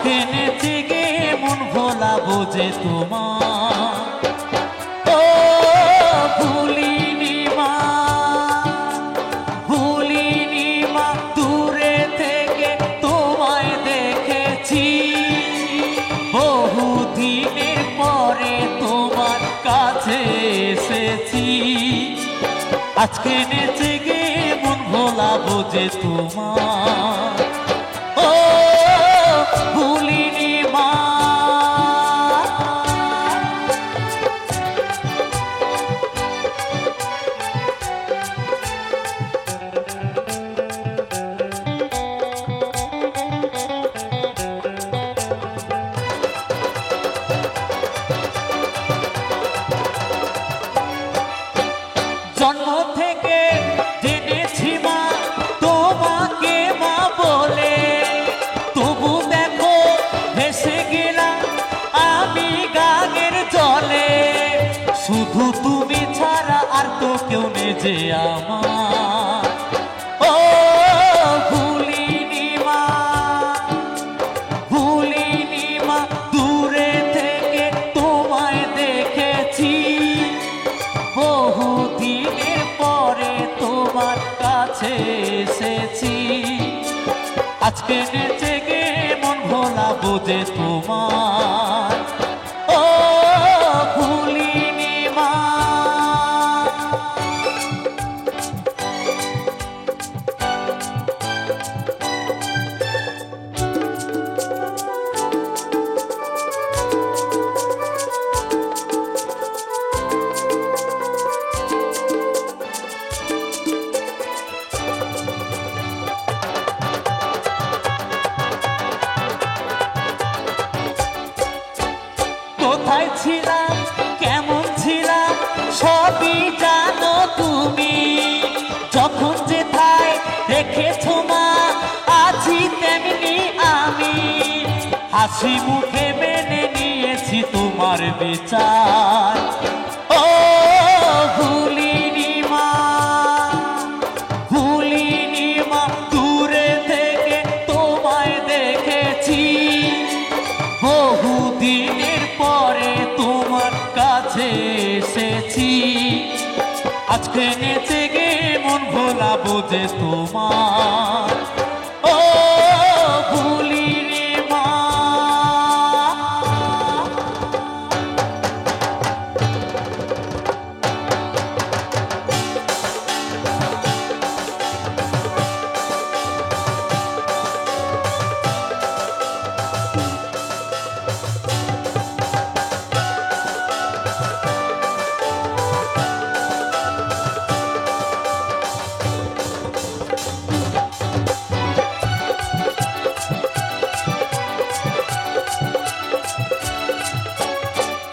আজকে নেচে গে মন ভোলাবো যে তোমার। ও ভুলিনি মা, ভুলিনি মা, দূরে থেকে তোমায় দেখেছি, বহুদিনের পরে তোমার কাছে এসেছি। আজকে নেচে গে মন ভোলাবো যে তোমার। ও ভুলিনি মা। জন্ম থেকে জেনেছি মা তোমাকে মা বলে, তবু দেখো ভেসে গেলাম আমি গানের জলে। শুধু তুমি ছাড়া আর তো কেউ নেই যে আমার। ও ভুলিনি মা, ভুলিনি মা, দূরে থেকে তোমায় দেখেছি, বহুদিনের পরে তোমার কাছে এসেছি। আজকে নেচে গে মন ভোলাবো যে তোমার। ও ভুলিনি মা। কোথায় ছিলাম, কেমন ছিলাম, সবই জানো তুমি। যখন যেথায় রেখেছো মা, আছি তেমনি আমি। হাসি মুখে মেনে নিয়েছি তোমার বিচার। ও ভুলিনি মা, ভুলিনি মা, দূরে থেকে তোমায় দেখেছি, বহুদিনের পরে তোমার কাছে এসেছি। আজকে নেচে গে মন ভোলাবো যে তোমার। ও ভুলিনি মা।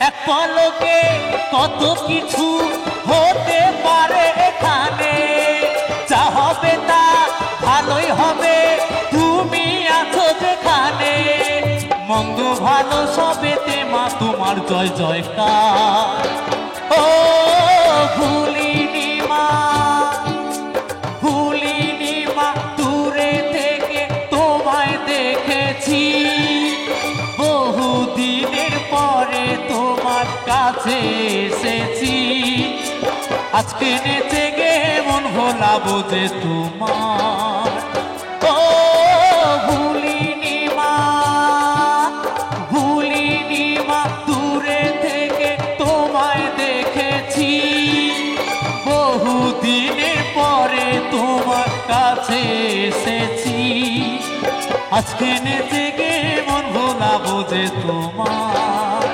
এক পলকে কত কিছু হতে পারে এখানে, যা হবে তা ভালোই হবে, তুমি আছো যেখানে। মন্দ ভালো সবেতে মা তোমার জয় জয়কার। ও ভুলিনি মা, ভুলিনি মা, দূরে থেকে তোমায় দেখেছি, বহুদিনের পরে তোমার কাছে এসেছি। আজকে নেচে গে মন ভোলাবো যে তোমার। ও ভুলিনি মা, ভুলিনি মা, দূরে থেকে তোমায় দেখেছি, বহুদিনের পরে তোমার কাছে এসেছি। আজকে নেচে গে মন ভোলাবো যে তোমার।